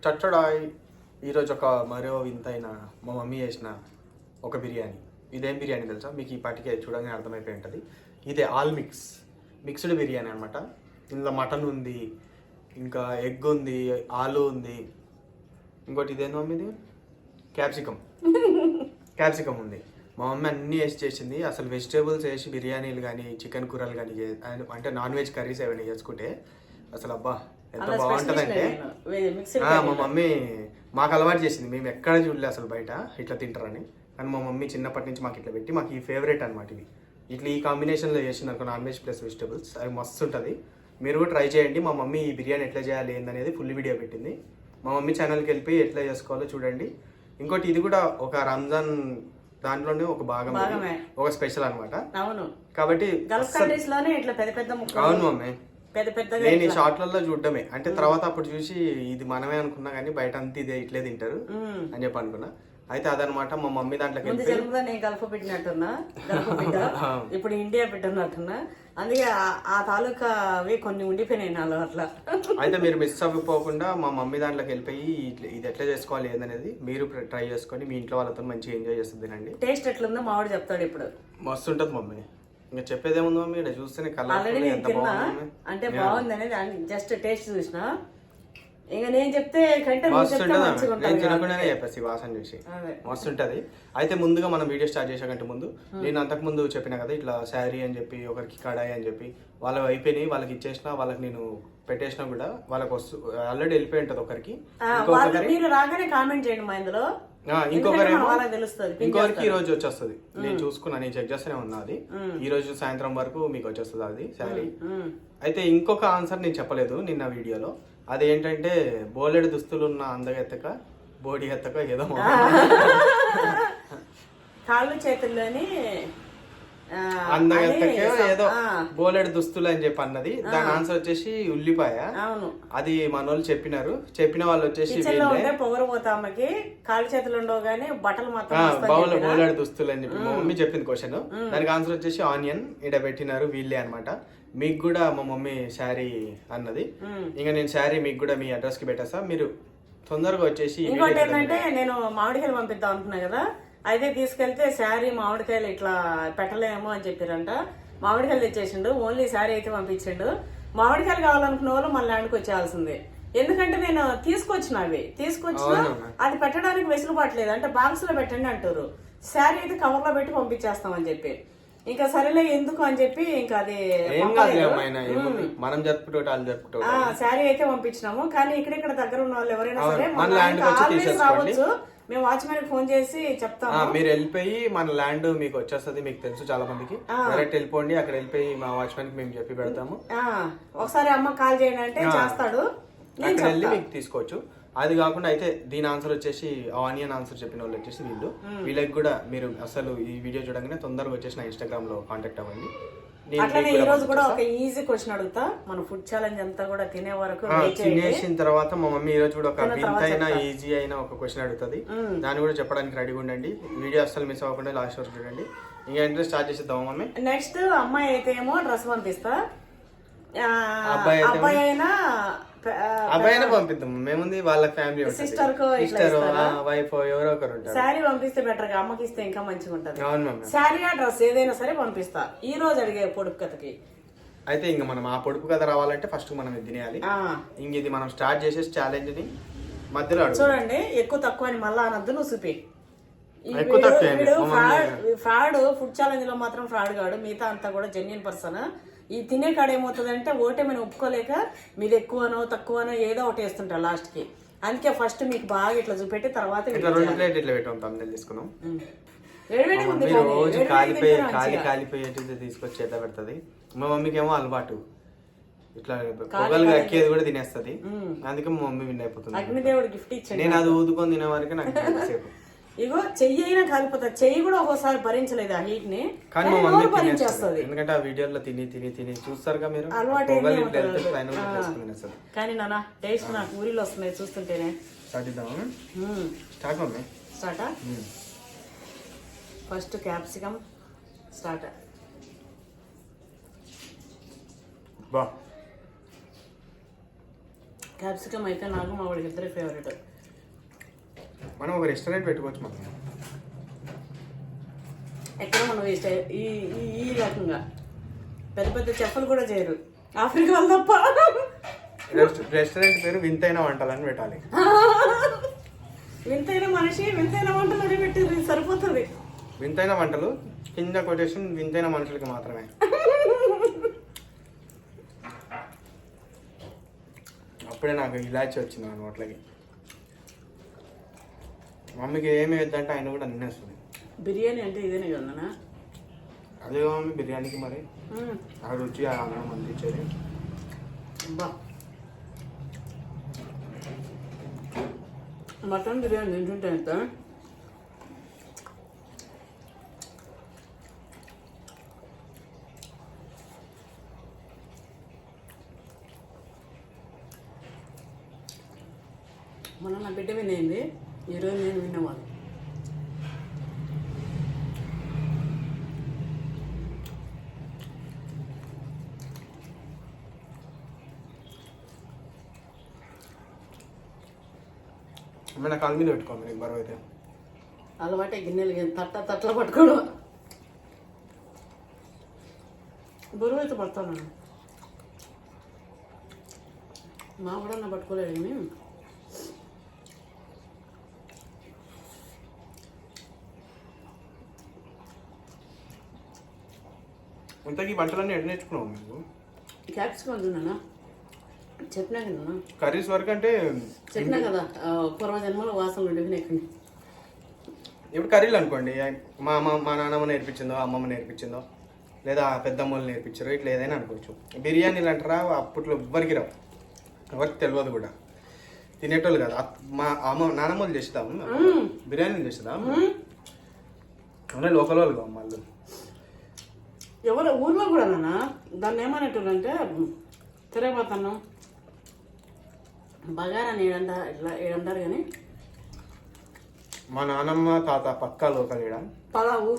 చచ్చడాయ్ ఈరోజు ఒక మరో వింతైన మా మమ్మీ చేసిన ఒక బిర్యానీ. ఇదేం బిర్యానీ తెలుసా మీకు? ఈ పాటికి చూడగానే అర్థమైపోయి ఉంటుంది. ఇదే ఆల్ మిక్స్డ్ బిర్యానీ అనమాట. ఇందులో మటన్ ఉంది, ఇంకా ఎగ్ ఉంది, ఆలు ఉంది, ఇంకోటి ఇదేందో మమ్మీ ఇది క్యాప్సికమ్ ఉంది. మా మమ్మీ అన్నీ వేసి చేసింది. అసలు వెజిటేబుల్స్ వేసి బిర్యానీలు కానీ చికెన్ కూరలు కానీ అంటే నాన్ వెజ్ కర్రీస్ ఏమైనా చేసుకుంటే అసలు అబ్బా ఎంత బాగుంటుందంటే మా మమ్మీ మాకు అలవాటు చేసింది. మేము ఎక్కడ చూడలే అసలు బయట ఇట్లా తింటారని. కానీ మా మమ్మీ చిన్నప్పటి నుంచి మాకు ఇట్లా పెట్టి మాకు ఈ ఫేవరెట్ అనమాట. ఇది ఇట్లా ఈ కాంబినేషన్లో చేసింది అనుకో, నాన్ వెజ్ ప్లస్ వెజిటేబుల్స్, అవి మస్తు ఉంటుంది. మీరు కూడా ట్రై చేయండి. మా మమ్మీ ఈ బిర్యానీ ఎట్లా చేయాలి ఏందనేది ఫుల్ వీడియో పెట్టింది. మా మమ్మీ ఛానల్కి వెళ్ళి ఎట్లా చేసుకోవాలో చూడండి. ఇంకోటి ఇది కూడా ఒక రంజాన్ దాంట్లోనే ఒక భాగమే, ఒక స్పెషల్ అనమాట. అవును, కాబట్టి అవును మమ్మీ, నేను ఈ షార్ట్లలో చూడడమే. అంటే తర్వాత అప్పుడు చూసి ఇది మనమే అనుకున్నా కానీ బయట అంతా ఇదే ఇట్లే తింటారు అని చెప్పి అనుకున్నా. అయితే అదనమాట మా మమ్మీ దాంట్లోకి నేను గల్ఫ్ పెట్టినట్టున్నా, ఇప్పుడు ఇండియా పెట్టినట్టున్నా. అందుకే ఆ తాలూకా అవి కొన్ని ఉండిపోయినాయి నాలో అట్లా. అయితే మీరు మిస్ అవ్వకపోకుండా మా మమ్మీ దాంట్లోకి వెళ్ళిపోయి ఇది ఎట్లా చేసుకోవాలి ఏందనేది మీరు ట్రై చేసుకొని మీ ఇంట్లో వాళ్ళతో మంచిగా ఎంజాయ్ చేస్తుంది తినండి. టేస్ట్ ఎట్లుందో మావాడు చెప్తాడు ఇప్పుడు. మస్తు ఉంటుంది మమ్మీ. ఇంకా చెప్పేదేముంది మమ్మీ, ఇక్కడ చూస్తేనే కలర్ అంటే బాగుంది అనేది జస్ట్ టేస్ట్ చూసిన. ఇంకా నేను చెప్తే మస్తు ఉంటుంది. నేను తినకుండానే చెప్పేసి వాసన చూసి మస్తు ఉంటుంది. అయితే ముందుగా మనం వీడియో స్టార్ట్ చేసాకంటే ముందు నేను అంతకు ముందు చెప్పిన కదా ఇట్లా శారీ అని చెప్పి ఒకరికి కడాయి అని చెప్పి వాళ్ళు అయిపోయినాయి, వాళ్ళకి ఇచ్చేసిన, వాళ్ళకి నేను పెట్టేసినా కూడా వాళ్ళకి ఆల్రెడీ వెళ్ళిపోయి ఉంటుంది ఒకరికి. రాగానే కామెంట్ చేయండి మా ఇందులో. ఇంకొకరికి ఈ రోజు వచ్చేస్తుంది. నేను చూసుకున్నా, నేను చెక్ చేస్తూనే ఉన్నా. అది ఈ రోజు సాయంత్రం వరకు మీకు వచ్చేస్తుంది అది శారీ. అయితే ఇంకొక ఆన్సర్ నేను చెప్పలేదు నిన్న వీడియోలో. అదేంటంటే బోలెడు దుస్తులు ఉన్న అందగెత్తక బోడి ఎత్తక ఏదో కాళ్ళు చేతుల్లోని అందగెత్తక ఏదో బోలెడు దుస్తులు అని చెప్పి అన్నది. దాని ఆన్సర్ వచ్చేసి ఉల్లిపాయ. అది మనోళ్ళు చెప్పినారు. చెప్పిన వాళ్ళు వచ్చేసి పొగరపోతామకి కాళ్ళు చేతులు ఉండవు కానీ బట్టలు మాత్రం బోలెడు దుస్తులు అని చెప్పి మా మమ్మీ చెప్పింది క్వశ్చన్. దానికి ఆన్సర్ వచ్చేసి ఆనియన్ ఇడ పెట్టినారు వీళ్ళే అనమాట. మీకు కూడా మా మమ్మీ శారీ అన్నది. ఇంకా నేను శారీ మీకు కూడా మీ అడ్రస్ కి పెట్టేస్తా, మీరు తొందరగా వచ్చేసి. ఇంకోటి ఏంటంటే నేను మామిడికాయలు పంపిద్దాం అనుకున్నా కదా, అయితే తీసుకెళ్తే శారీ మామిడికాయలు ఇట్లా పెట్టలేమో అని చెప్పారంట. మామిడికాయలు తెచ్చేసిండు, ఓన్లీ శారీ అయితే పంపించిండు. మామిడికాయలు కావాలనుకున్న వాళ్ళు మన ల్యాండ్కి వచ్చేయాల్సిందే. ఎందుకంటే నేను తీసుకొచ్చిన అది పెట్టడానికి వెసులుబాట్లేదు. అంటే బాక్స్ లో పెట్టండి అంటారు, శారీ అయితే కవర్ లో పెట్టి పంపించేస్తామని చెప్పి. ఇంకా సరేలే ఎందుకు అని చెప్పి ఇంకా అది మనం జరుపుకుంటూ శారీ అయితే పంపించినాము. కానీ ఇక్కడిక్కడ దగ్గర ఉన్న వాళ్ళు ఎవరైనా సరే రావచ్చు, మేము వాచ్మెన్ ఫోన్ చేసి చెప్తాము. మీరు వెళ్ళిపోయి మన ల్యాండ్ మీకు వచ్చేస్తుంది, మీకు తెలుసు చాలా మందికి. డైరెక్ట్ వెళ్ళిపోండి, అక్కడ వెళ్ళిపోయి మా వాచ్మెన్ కి మేము చెప్పి పెడతాము. ఒకసారి అమ్మ కాల్ చేయండి అంటే చేస్తాడు, అక్కడ వెళ్ళి మీకు తీసుకోవచ్చు. అది కాకుండా అయితే దీని ఆన్సర్ వచ్చేసి ఆనియన్ ఆన్సర్ చెప్పిన వాళ్ళు వచ్చేసి వీళ్ళకి కూడా మీరు అసలు ఈ వీడియో చూడగానే తొందరగా వచ్చేసి నా ఇన్స్టాగ్రామ్ లో కాంటాక్ట్ అవ్వండి. అట్లనే ఈ రోజు కూడా ఒక ఈజీ క్వశ్చన్ అడుగుతా. మన ఫుడ్ ఛాలెంజ్ అంతా కూడా తినే వరకు తినేసిన తర్వాత మా మమ్మీ ఈ రోజు కూడా ఒక వింతైన ఈజీ అయిన ఒక క్వశ్చన్ అడుగుతుంది. దాన్ని కూడా చెప్పడానికి రెడీగా ఉండండి. వీడియో అసలు మిస్ అవ్వకుండా లాస్ట్ వరకు చూడండి. ఇంకా ఇంట్రెస్ట్ స్టార్ట్ చేసేద్దాం మమ్మీ. నెక్స్ట్ అమ్మాయి అయితే ఏమో డ్రెస్ పంపిస్తా, అబ్బాయి అయినా పంపిద్దాం. మేముంది వాళ్ళ ఫ్యామిలీ సిస్టర్ వైఫ్ ఎవరో ఒకరు ఉంటారు. శారీ పంపిస్తే బెటర్ గా, అమ్మకి ఇస్తే ఇంకా మంచిగా ఉంటది. శారీ ఆ డ్రెస్ ఏదైనా సరే పంపిస్తా. ఈ రోజు అడిగే పొడుపు కథకి అయితే ఇంకా మనం ఆ పొడుపు కథ రావాలంటే ఫస్ట్ మనం ఇది తినేయాలి. ఇంక ఇది మనం స్టార్ట్ చేసేసి ఛాలెంజ్ ని మధ్యలో చూడండి. ఎక్కువ తక్కువ అని మళ్ళా అనద్దు, నువ్వు చూపి. ఫ్రాడ్ ఫుడ్ ఛాలెంజ్ లో మాత్రం ఫ్రాడ్ కాడు, మిగతా అంతా కూడా జెన్యున్ పర్సన్. ఈ తినే కాడ ఏమవుతుందంటే ఓటమిని ఒప్పుకోలేక మీరు ఎక్కువనో తక్కువనో ఏదో ఒకటి వేస్తుంటారు లాస్ట్ కి. అందుకే ఫస్ట్ మీకు బాగా ఇట్లా చూపెట్టి తర్వాత తీసుకున్నాం. రోజు కాలిపోయేది తీసుకొచ్చి ఎట్లా పెడుతుంది. మా మమ్మీకి ఏమో అలవాటు ఇట్లా పొగలుగా ఎక్కేది కూడా తినేస్తుంది. అందుకే మా మమ్మీ విన్ అయిపోతుంది. అగ్నిదేవుడు గిఫ్ట్ ఇచ్చాడు. నేను అది ఊదుకొని తినే వరకు నాకు సేపు. ఇగో చెయ్యి అయినా కాలిపోతుంది, చెయ్యి కూడా ఒక్కోసారి భరించలేదు ఆ హీట్ ని, కానీ మా మమ్మీ భరించేస్తుంది. ఎందుకంటే ఆ వీడియోలో తిని తిని తిని చూస్తారుగా మీరు, అలవాటు. కానీ నాన్న టేస్ట్ నాకు ఊరిలో వస్తున్నాయి చూస్తుంటేనే. Start mummy. స్టార్టా? First capsicum start. బా క్యాప్సికమ్ అయితే నాకు మా వాడికి ఇద్దరి ఫేవరెట్. మనం ఒక రెస్టారెంట్ పెట్టుకోవచ్చు మనం. ఎక్కడ మనం ఈ ఈ రకంగా పెద్ద పెద్ద చెఫ్లు కూడా చేయరు ఆఫ్రికా వాళ్ళు తప్ప. రెస్టారెంట్ పేరు వింతైన వంటలని పెట్టాలి. వింతైన మనిషి వింతైన వంటలు అని పెట్టి సరిపోతుంది. వింతైన వంటలు కింద కొటేషన్ వింతైన మనుషులకి మాత్రమే. అప్పుడే నాకు ఇలాచి వచ్చింది ఆ నోట్లకి. మమ్మీకి ఏమి వేద్దంటే ఆయన కూడా నిన్నేస్తుంది. బిర్యానీ అంటే ఇదేనే కదా. అదే మమ్మీ బిర్యానీకి మరి ఆ రుచి ఆ అన్నం అందించేది. బా మటన్ బిర్యానీ తింటుంటే ఎంత మొన్న నా బిడ్డ వినేది, ఈరోజు నేను విన్నవాళ్ళు. నా కాలు మీద పెట్టుకోండి నీకు బరువు అయితే. అలవాటే గిన్నెలు తట్ల పట్టుకోవడం. బరువు అయితే పడతాను. మా కూడా నా పట్టుకోలేదు కానీ ఇంతకీ వంటలన్నీ ఎడ నేర్చుకున్నావు నువ్వు? క్యాప్సికమ్ తిన్నానా చెప్పినా కదా. కర్రీస్ వరకు అంటే చెప్పినా కదా పూర్వజన్మలో వాసన ఉండేవి నాకు. ఇప్పుడు కర్రీలు అనుకోండి, మా నాన్నమ్మ నేర్పించిందో అమ్మమ్మ నేర్పించిందో లేదా పెద్దమ్మలు నేర్పించారో ఇట్లా ఏదైనా అనుకోవచ్చు. బిర్యానీలు అంటారా అప్పట్లో ఎవ్వరికి రావు, ఎవరికి తెలియదు కూడా, తినేటోళ్ళు కాదు. మా నాన్నమ్మలు చేస్తాము బిర్యానీలు చేస్తాము అంటే లోకల్ వాళ్ళు అమ్మాళ్ళు. ఎవరు ఊర్లో కూడా నాన్న దాన్ని ఏమనేటోళ్ళంటే తిరగబోతాను బగారని ఏడంటారు కానీ మా నాన్నమ్మ తాత పక్కా లోకల్ ఈడ. పలావు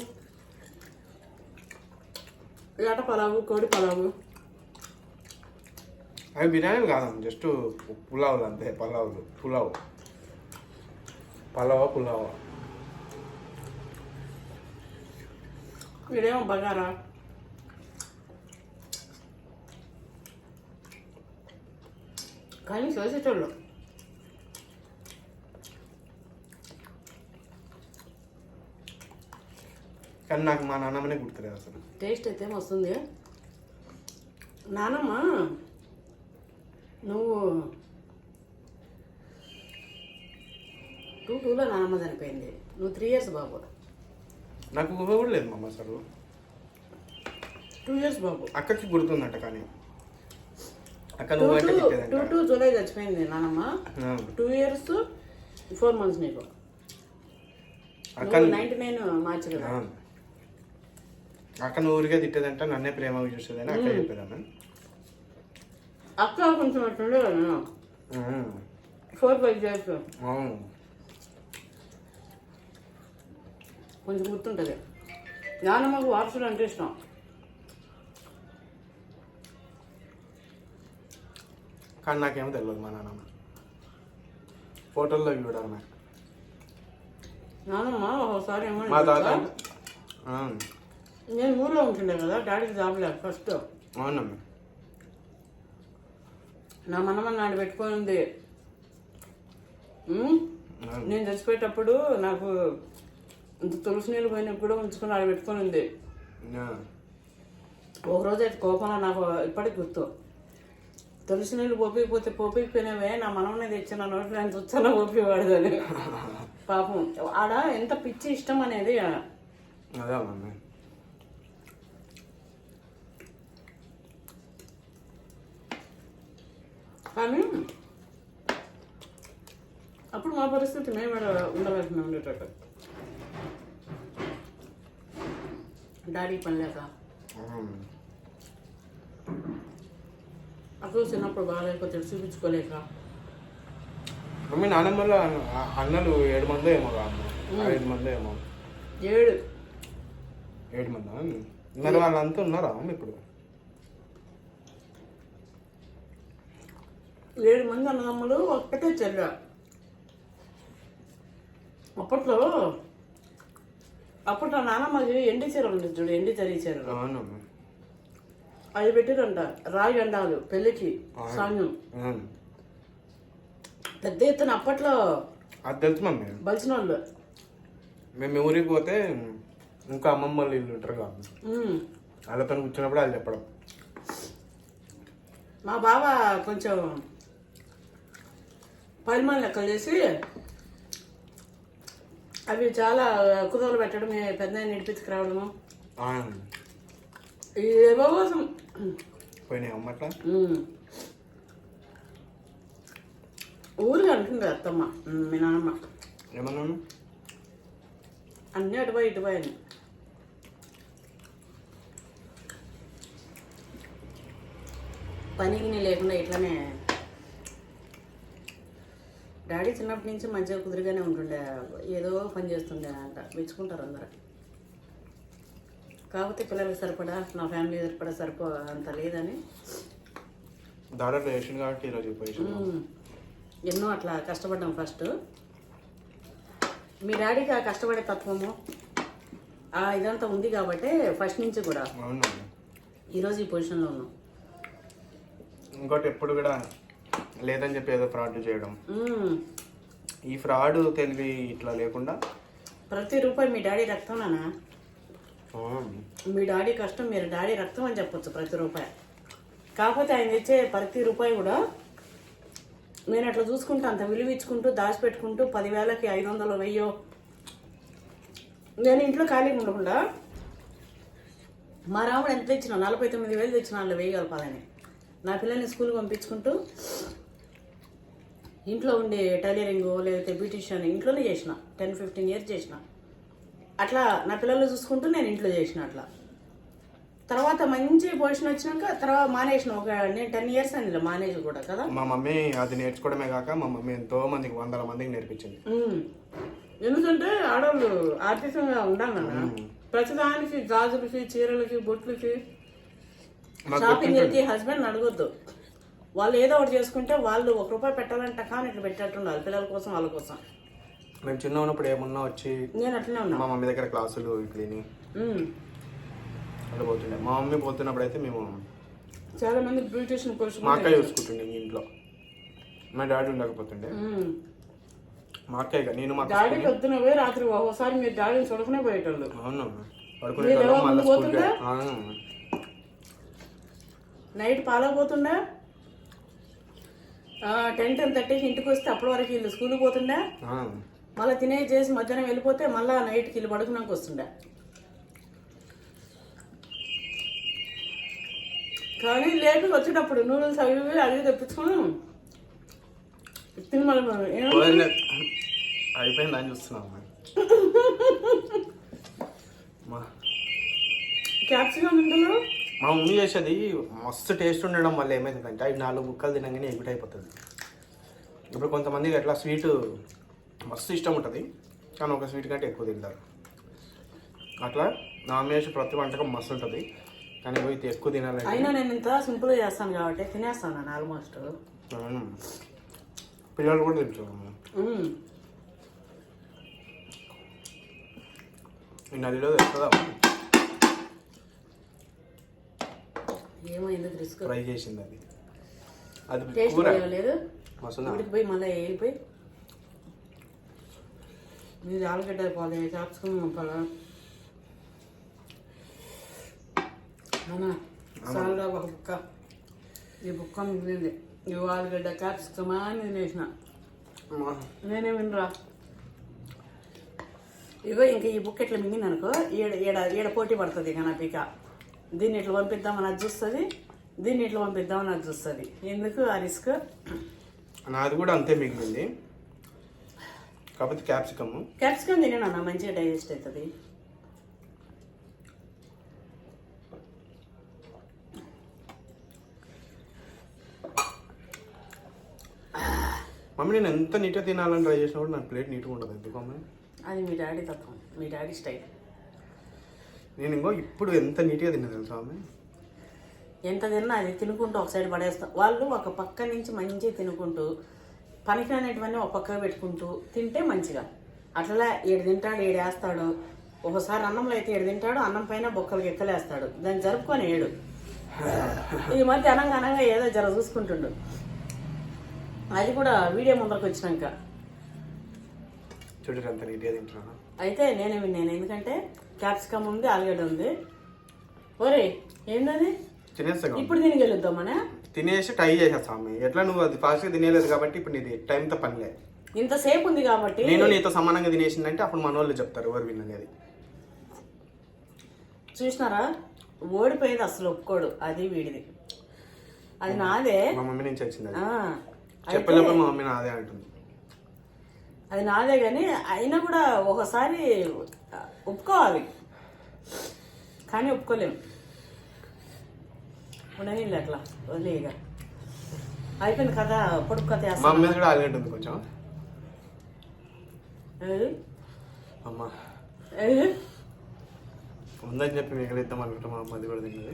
ఇలాట పలావు, కోడి పలావు. అవి బిర్యానీలు కాదమ్మ, జస్ట్ పులావులు అంతే. పులావ్ వీడేమో బగారా. కానీ చేసేటోళ్ళు కానీ నాకు మా నాన్నమ్మనే గుర్తులేదు అసలు. టేస్ట్ అయితే వస్తుంది. నానమ్మ నువ్వు 22లో నానమ్మ చనిపోయింది. నువ్వు 3 years బాబు. నాకు ఊహ కూడా లేదు మమ్మ అసలు. 2 years బాబు. అక్కకి గుర్తుందంట కానీ అక్క నువ్వు అంటే 22 జూలై చచ్చిపోయింది నానమ్మ. 2 years 4 months నీకు. అక్క 99 మార్చి కదా. అక్క నువ్వు ఊరికే తిట్టేదంట, నన్నే ప్రేమగా చూసేదని అక్క చెప్పేదన్న. అక్క కొంచెం అట్టుండే కదా 4-5 years కొంచెం గుర్తుంటుంది. నానమ్మకు వారసులు అంటే ఇష్టం. కానీ నాకేమో తెలియదు మా నాన్నమ్మ. ఫోటోల్లో చూడాలి నాకు. నానమ్మ ఒకసారి ఏమో మా తాత నేను ఊర్లో ఉంటుండే కదా, డాడీకి జాబ్ లేదు ఫస్ట్. అవునమ్మ. నా మనమ్మ నాడు పెట్టుకొని ఉంది. నేను చచ్చిపోయేటప్పుడు నాకు తులసి నీళ్ళు పోయినప్పుడు కూడా ఉంచుకొని ఆడ పెట్టుకొని ఉంది. ఒకరోజు అయితే కోపంలో నాకు ఇప్పటికి గుర్తు, తులసి నీళ్ళు పోపిపోయినవే నా మనవనే తెచ్చి నా నోటి నేను చూచాలో పోపివాడదని. పాపం ఆడ ఎంత పిచ్చి ఇష్టం అనేది. అదే మమ్మీ. కానీ అప్పుడు మా పరిస్థితి మేము ఉండవలసిన ఉండేటట్టు. డాడీ పని లేక అప్పుడు చిన్నప్పుడు బాగాలేకపోతే చూపించుకోలేక. మమ్మీ నాన్నమ్మలో అన్నలు 7 మందో ఏమో కాదు, 5 మందో ఏమో. 7 మందా? మరి వాళ్ళంతా ఉన్నారా అమ్మ ఇప్పుడు? 7 మంది అన్నదమ్ములు ఒక్కటే చెల్లె. అప్పట్లో నానమ్మకి ఎండి చీరలు ఉంటుంది చూడు, ఎండి చరీ చీరలు అవునమ్మా. అవి పెట్టిరంట. రాగి అండాలు పెళ్ళికి సాంగ్యం పెద్ద ఎత్తున అప్పట్లో. అది తెలుసు మమ్మీ. బలిసిన వాళ్ళు మేము ఊరికి పోతే ఇంకా అమ్మమ్మ వాళ్ళు ఇల్లు ఉంటారు కాబట్టి వాళ్ళతో కూర్చున్నప్పుడు వాళ్ళు చెప్పడం. మా బావ కొంచెం పైల్మాన్ లెక్కలు చేసి అవి చాలా కుదవలు పెట్టడం, పెద్ద నడిపించుకురావడము ఏవో కోసం పోయినాయి అమ్మ అట్లా. ఊరుగా అంటుంది అత్తమ్మ మీ నాన్నమ్మ. ఏమన్నాను అన్నీ అటుపోయి ఇటుపోయాను. పనికి నీ లేకుండా ఇట్లానే. డాడీ చిన్నప్పటి నుంచి మంచిగా కుదురుగానే ఉంటుండే, ఏదో పని చేస్తుండే అంట. మెచ్చుకుంటారు అందరూ. కాకపోతే పిల్లలకి సరిపడా, నా ఫ్యామిలీ సరిపడా అంత లేదని దాదాపు చేసింది కాబట్టి ఈరోజు ఎన్నో అట్లా కష్టపడ్డాం. ఫస్ట్ మీ డాడీకి ఆ కష్టపడే తత్వము ఇదంతా ఉంది కాబట్టి ఫస్ట్ నుంచి కూడా ఈరోజు ఈ పొజిషన్లో ఉన్నాం. ఇంకోటి ఎప్పుడు కూడా లేదని చెప్పి ఏదో ఫ్రాడ్ చేయడం, ఈ ఫ్రాడ్ తెలివి ఇట్లా లేకుండా ప్రతి రూపాయి మీ డాడీ రక్తం నానా. మీ డాడీ కష్టం మీరు డాడీ రక్తం అని చెప్పొచ్చు ప్రతి రూపాయి. కాకపోతే ఆయన తెచ్చే ప్రతి రూపాయి కూడా నేను అట్లా చూసుకుంటూ అంత విలువ ఇచ్చుకుంటూ దాచిపెట్టుకుంటూ 10,000కి 500 1000 నేను ఇంట్లో ఖాళీగా ఉండకుండా మా రాముడు ఎంత తెచ్చినా 49,000 తెచ్చిన వాళ్ళు వేయగలపాలని నా పిల్లల్ని స్కూల్కి పంపించుకుంటూ ఇంట్లో ఉండే టైలరింగ్ లేకపోతే బ్యూటిషియన్ ఇంట్లోనే చేసిన. 10-15 years చేసిన. అట్లా నా పిల్లలు చూసుకుంటూ నేను ఇంట్లో చేసిన. అట్లా తర్వాత మంచి పొజిషన్ వచ్చినాక తర్వాత మానేసిన. నేను 10 years అయింది మానేజ్ కూడా కదా. మా మమ్మీ అది నేర్చుకోవడమే కాక మా మమ్మీ ఎంతో మందికి 100 మందికి నేర్పించింది. ఎందుకంటే ఆడవాళ్ళు ఆర్థికంగా ఉండాలన్నా ప్రతిదానికి గాజులకి చీరలకి బొట్లకి షాపింగ్కి హస్బెండ్ అడగొద్దు. వాళ్ళు ఏదో ఒకటి చేసుకుంటే వాళ్ళు ₹1 పెట్టాలంటే కానీ ఇట్లా పెట్టేట్టుండాలి పిల్లల కోసం వాళ్ళ కోసం. మేము చిన్న ఉన్నప్పుడు ఏమన్నా వచ్చి నేను అట్లనే ఉన్నా. మా మమ్మీ దగ్గర క్లాసులు ఇట్లని అట్లా పోతుండే. మా మమ్మీ పోతున్నప్పుడు అయితే మేము చాలా మంది బ్యూటిషియన్ కోర్సు మా అక్క చూసుకుంటుండే ఇంట్లో. మా డాడీ ఉండకపోతుండే మా అక్క నేను మా డాడీ పొద్దున పోయి రాత్రి ఒకసారి మీరు డాడీని చూడకునే పోయేటోళ్ళు. అవును పడుకునే నైట్ పాలకపోతుండే 10-10:30కి ఇంటికి వస్తే అప్పటి వరకు వీళ్ళు స్కూల్కి పోతుండే. మళ్ళీ తినేసి మధ్యాహ్నం వెళ్ళిపోతే మళ్ళీ నైట్కి వీళ్ళు పడుకున్నాక వస్తుండే. కానీ లేట్ వచ్చేటప్పుడు నూడిల్స్ అవి తెప్పించుకుని తిని మళ్ళీ అయిపోయింది అని చూస్తున్నాం. క్యాప్సికం ఇందులో మా మమ్మీ చేసేది మస్తు టేస్ట్ ఉండడం వల్ల ఏమైందంటే అవి 4 ముక్కలు తినగానే ఎగుట్ అయిపోతుంది. ఇప్పుడు కొంతమందికి అట్లా స్వీట్ మస్తు ఇష్టం ఉంటుంది కానీ ఒక స్వీట్ కంటే ఎక్కువ తింటారు. అట్లా నా మమ్మీ చేసే ప్రతి వంటకం మస్తు ఉంటుంది కానీ ఇది ఎక్కువ తినాలి. అయినా నేను ఇంత సింపుల్గా చేస్తాను కాబట్టి తినేస్తాను ఆల్మోస్ట్. పిల్లలు కూడా తింటారు. ఈ నదిలో తెస్తుందా ఏమో ఎందుకు రిస్క్. ఫ్రై చేసింది అది టేస్ట్ కూర లేదు మస్తు ఉడికిపోయి మళ్ళీ వెళ్ళిపోయి మీరు ఆలుగడ్డ పాలు క్యాప్సికం పంపాలా సాల్గా ఒక బుక్క. ఈ బుక్క మిగిలింది. ఇవి ఆలుగడ్డ క్యాప్సికమా అని తినేసిన. నేనే వినరా ఇగో ఇంకా ఈ బుక్ ఎట్లా మింగింది అనుకో ఏడ పోటీ పడుతుంది ఇక నా పీక. దీన్ని ఇట్లా పంపిద్దామని అది చూస్తుంది, దీన్ని ఇట్లా పంపిద్దామని అది చూస్తుంది. ఎందుకు ఆ రిస్క్. నాది కూడా అంతే మిగిలింది కాకపోతే క్యాప్సికమ్ తినేనా మంచిగా డైజెస్ట్ అవుతుంది. మమ్మీ నేను ఎంత నీట్గా తినాలని ట్రై చేసినా కూడా నా ప్లేట్ నీట్గా ఉండదు. ఎందుకు మమ్మీ? అది మీ డాడీ తత్వం, మీ డాడీ స్టైల్. నేను ఇంకో ఇప్పుడు ఎంత నీట్గా తిన్నా తెలుసా మమ్మీ? ఎంత తిన్నా అది తినుకుంటూ ఒక సైడ్ పడేస్తాం. వాళ్ళు ఒక పక్క నుంచి మంచిగా తినుకుంటూ పనికిరానివన్నీ ఒక పక్క పెట్టుకుంటూ తింటే మంచిగా. అట్లా 7 తింటాడు 7 వేస్తాడు. ఒకసారి అన్నంలో అయితే 7 తింటాడు, అన్నం పైన బొక్కలకి ఎక్కలేస్తాడు. దాన్ని జరుపుకొని 7. ఈ మధ్య అనంగా ఏదో జర చూసుకుంటుండు. అది కూడా వీడియో ముందరకు వచ్చినాక చూడరు అంత నీట్గా తింటున్నాను. అయితే నేనే విన్నాను, ఎందుకంటే క్యాప్సికమ్ ఉంది, ఆలుగడ్డ ఉంది. ఒరే ఏంటది తినేస్తాం ఇప్పుడు దీనికి వెళ్ళొద్దాం మన తినేసి ట్రై చేసేస్తాం అమ్మ. ఎట్లా నువ్వు అది ఫాస్ట్గా తినేలేదు కాబట్టి ఇప్పుడు నీది టైంతో పనిలే. ఇంతసేపు ఉంది కాబట్టి నేను నీతో సమానంగా తినేసిందంటే అప్పుడు మన వాళ్ళు చెప్తారు ఎవరు విన్నది. చూసినారా, ఓడిపోయేది అసలు ఒప్పుకోడు. అది వీడిది, అది నాదే. మా మమ్మీ నుంచి వచ్చింది ఆ, చెప్పలేకపోతే మా మమ్మీ నాదే అంటుంది. అది నాదే కానీ అయినా కూడా ఒకసారి ఒప్పుకోవాలి, కానీ ఒప్పుకోలేము. ఉండనీళ్ళు అట్లా వదిలేయగా అయిపోయింది కదా. పొడుపు కథ మా అమ్మ కూడా ఆలుగడ్డ ఉంది కొంచెం. అమ్మ ఉందని చెప్పి మిగిలిద్దాం అనుకుంటా. మా అమ్మది కూడా తిన్నది.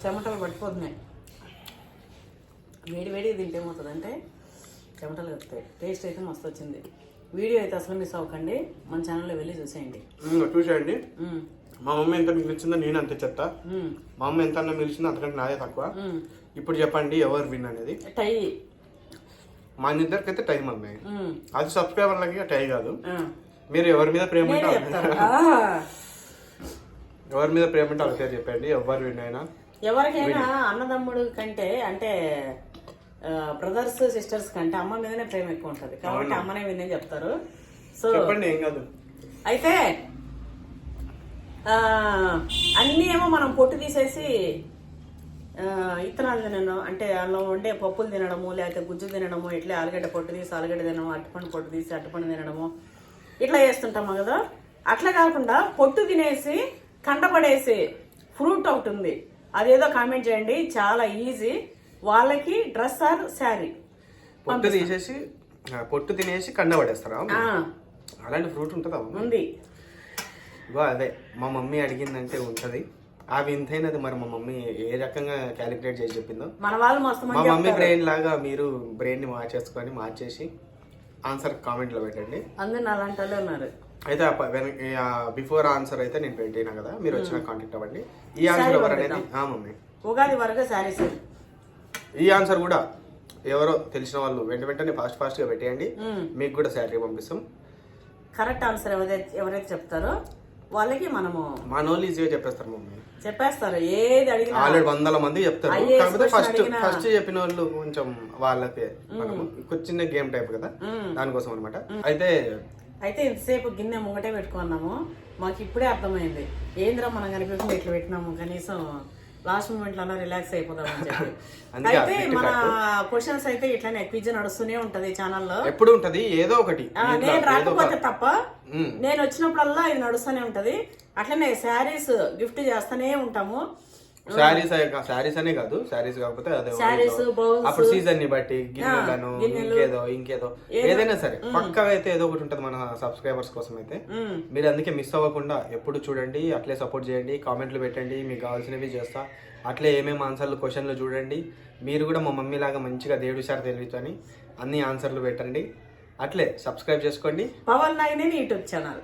చెమటలు పట్టిపోతున్నాయి. వేడి తింటే ఏమవుతుందంటే చెమటలు కలుపుతాయి. టేస్ట్ అయితే మస్తు వచ్చింది. వీడియో అయితే అసలు మిస్ అవ్వకండి, మన ఛానల్లో వెళ్ళి చూసేయండి. చూసేయండి. మా మమ్మీ ఎంత మిగిలిచిందో నేను అంతే చెప్తా. మా అమ్మ ఎంత అన్న మిగిలిచిందో అంతకంటే నాదే తక్కువ. ఇప్పుడు చెప్పండి ఎవరు విన్ అనేది. టై మా ఇద్దరికి అయితే టైం అమ్మాయి. అది సబ్స్క్రైబర్లకి టై కాదు. మీరు ఎవరి మీద ప్రేమ ఉంటే ఎవరి మీద ప్రేమ ఉంటే వాళ్ళ పేరు చెప్పండి. ఎవరు విన్ అయినా ఎవరికైనా అన్నదమ్ముడు కంటే అంటే బ్రదర్స్ సిస్టర్స్ కంటే అమ్మ మీదనే ప్రేమ ఎక్కువ ఉంటది కాబట్టి అమ్మనే వినే చెప్తారు. సో చెప్పండి, ఏం కాదు. అయితే అన్నీ ఏమో మనం పొట్టు తీసేసి ఇత్తనాలు తినడం అంటే అందులో ఉండే పప్పులు తినడము, లేకపోతే గుజ్జు తినడము, ఇట్లా ఆలుగడ్డ పొట్టు తీసి ఆలుగడ్డ తినడము, అట్టుపండు పొట్టు తీసి అట్టుపండు తినడము ఇట్లా చేస్తుంటాము కదా. అట్లా కాకుండా పొట్టు తినేసి కండపడేసి ఫ్రూట్ ఒకటి ఉంది, అదేదో కామెంట్ చేయండి. చాలా ఈజీ. వాళ్ళకి డ్రెస్ ఆర్ శారీ పొట్టు తినేసి కండపడేస్తారా? అలాంటి ఫ్రూట్ ఉంటుందా? ఉంది. అదే మా మమ్మీ అడిగిందంటే ఉంటది. ఆ వింతైనది మరి మా మమ్మీ ఏ రకంగా క్యాలిక్యులేట్ చేసి చెప్పిందో. మన వాళ్ళు మస్తు మా మమ్మీ బ్రెయిన్ లాగా మీరు బ్రెయిన్ ని మార్చేసి ఆన్సర్ కామెంట్ లో పెట్టండి. అందరు అలాంటి వాళ్ళే ఉన్నారు. అయితే బిఫోర్ ఆన్సర్ అయితే నేను పెట్టినా కదా, మీరు వచ్చిన కాంటాక్ట్ అవ్వండి. ఈ ఆన్సర్ ఎవరు అనేది మమ్మీ ఉగాది వరకు శారీస్. ఈ ఆన్సర్ కూడా ఎవరో తెలిసిన వాళ్ళు వెంటనే ఫాస్ట్ గా పెట్టేయండి. మీకు కూడా శాలరీ పంపిస్తాం. కరెక్ట్ ఆన్సర్ ఎవరైతే చెప్తారో వాళ్ళకి మనము మా నోళ్ళు ఈజీగా చెప్పేస్తారు. మమ్మీ చెప్పేస్తారు, ఏది అడిగినా ఆల్రెడీ 100 మంది చెప్తారు. కాకపోతే ఫస్ట్ చెప్పిన వాళ్ళు కొంచెం వాళ్ళకి మనము చిన్న గేమ్ టైప్ కదా, దానికోసం అనమాట. అయితే ఇంతసేపు గిన్నె ముంగటే పెట్టుకున్నాము. మాకు ఇప్పుడే అర్థమైంది ఏంద్రా మనం కనిపించింది ఇట్లా పెట్టినాము, కనీసం లాస్ట్ మూమెంట్ లో రిలాక్స్ అయిపోతామని చెప్పి. అయితే మన క్వశ్చన్స్ అయితే ఇట్లానే క్విజ్ నడుస్తూనే ఉంటది ఛానల్లో, ఎప్పుడు ఉంటది ఏదో ఒకటి. నేను రాకపోతే తప్ప నేను వచ్చినప్పుడల్లా ఇది నడుస్తూనే ఉంటది. అట్లనే శారీస్ గిఫ్ట్ చేస్తూనే ఉంటాము. శారీస్ అనే కాదు, శారీస్ కాకపోతే అప్పుడు సీజన్ ని బట్టి గిన్నెలను ఇంకేదో ఏదైనా సరే పక్కా అయితే ఏదో ఒకటి ఉంటది మన సబ్స్క్రైబర్స్ కోసం. అయితే మీరు అందుకే మిస్ అవ్వకుండా ఎప్పుడు చూడండి, అట్లే సపోర్ట్ చేయండి, కామెంట్లు పెట్టండి, మీకు కావాల్సినవి చేస్తా. అట్లే ఏమేమి ఆన్సర్లు క్వశ్చన్లు చూడండి. మీరు కూడా మా మమ్మీ లాగా మంచిగా దేవుడిసారి తెలియచని అన్ని ఆన్సర్లు పెట్టండి. అట్లే సబ్స్క్రైబ్ చేసుకోండి. Pawan Nagineni YouTube channel.